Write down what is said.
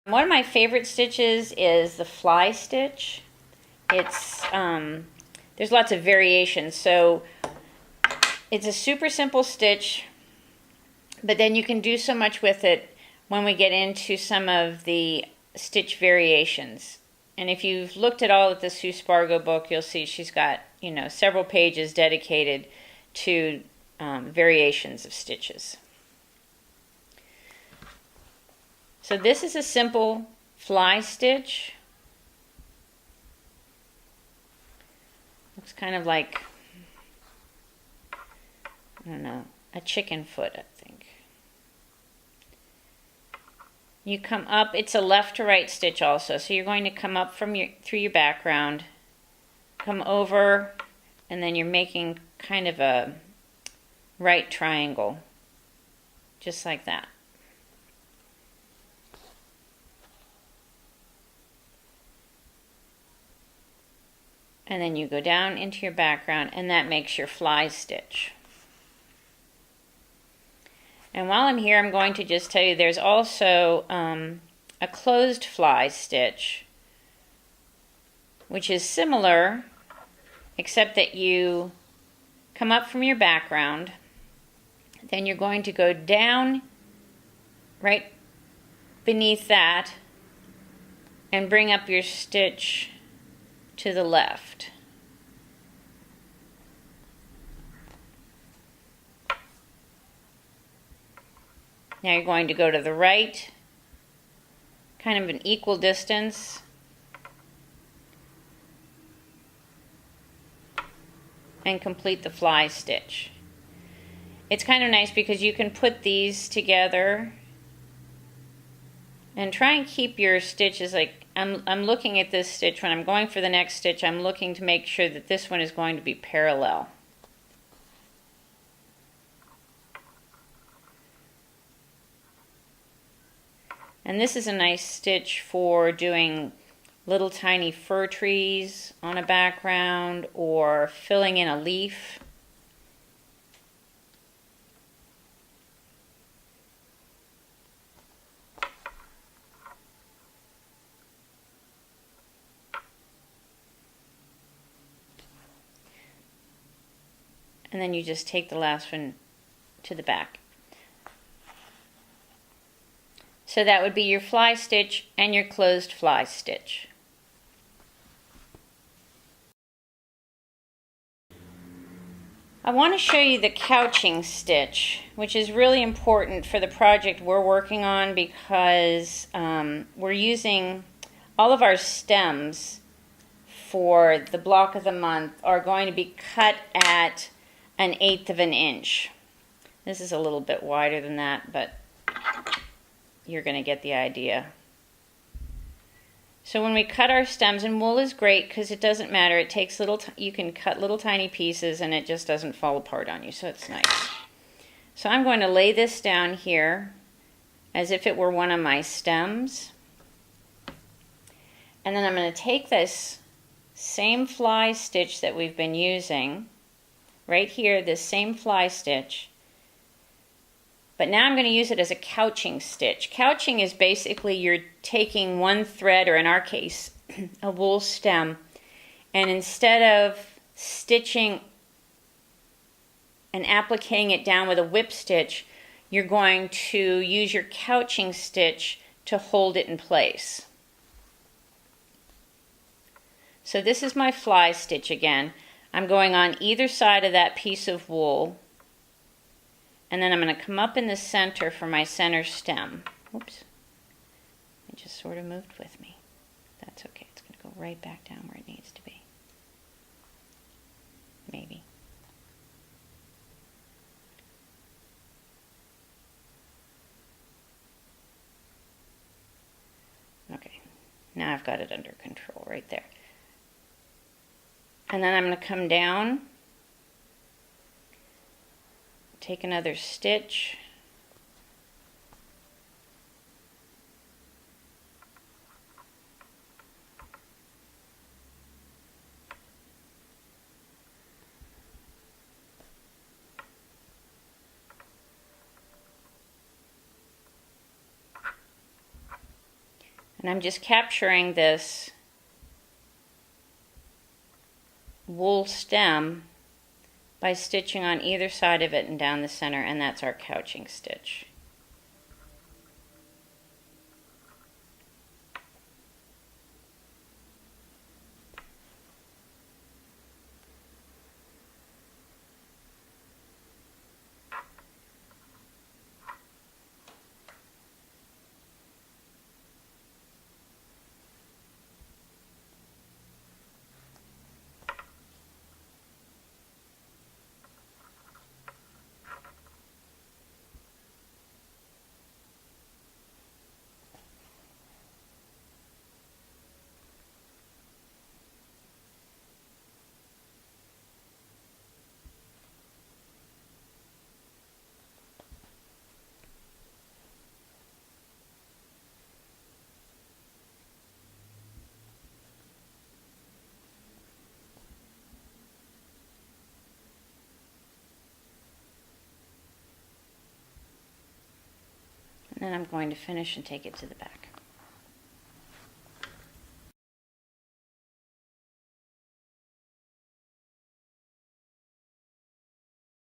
One of my favorite stitches is the fly stitch. It's there's lots of variations, so it's a super simple stitch, but then you can do so much with it when we get into some of the stitch variations. And if you've looked at all of the Sue Spargo book, you'll see she's got, you know, several pages dedicated to variations of stitches. So this is a simple fly stitch. Looks kind of like, I don't know, a chicken foot, I think. You come up, it's a left to right stitch also, so you're going to come up from through your background, come over, and then you're making kind of a right triangle, just like that. And then you go down into your background, and that makes your fly stitch. And while I'm here, I'm going to just tell you there's also a closed fly stitch, which is similar, except that you come up from your background, then you're going to go down right beneath that and bring up your stitch to the left. Now you're going to go to the right, kind of an equal distance, and complete the fly stitch. It's kind of nice because you can put these together and try and keep your stitches, like I'm looking at this stitch. When I'm going for the next stitch, I'm looking to make sure that this one is going to be parallel. And this is a nice stitch for doing little tiny fir trees on a background or filling in a leaf. And then you just take the last one to the back. So that would be your fly stitch and your closed fly stitch. I want to show you the couching stitch, which is really important for the project we're working on because we're using all of our stems for the block of the month are going to be cut at 1/8 of an inch. This is a little bit wider than that, but you're going to get the idea. So when we cut our stems, and wool is great because it doesn't matter, it takes you can cut little tiny pieces and it just doesn't fall apart on you, so it's nice. So I'm going to lay this down here as if it were one of my stems. And then I'm going to take this same fly stitch that we've been using, right here, this same fly stitch, but now I'm going to use it as a couching stitch. Couching is basically you're taking one thread, or in our case, a wool stem, and instead of stitching and appliquing it down with a whip stitch, you're going to use your couching stitch to hold it in place. So this is my fly stitch again. I'm going on either side of that piece of wool, and then I'm going to come up in the center for my center stem. Oops, it just sort of moved with me. That's okay, it's going to go right back down where it needs to be. Maybe. Okay, now I've got it under control right there. And then I'm going to come down, take another stitch, And I'm just capturing this wool stem by stitching on either side of it and down the center, and that's our couching stitch. And then I'm going to finish and take it to the back.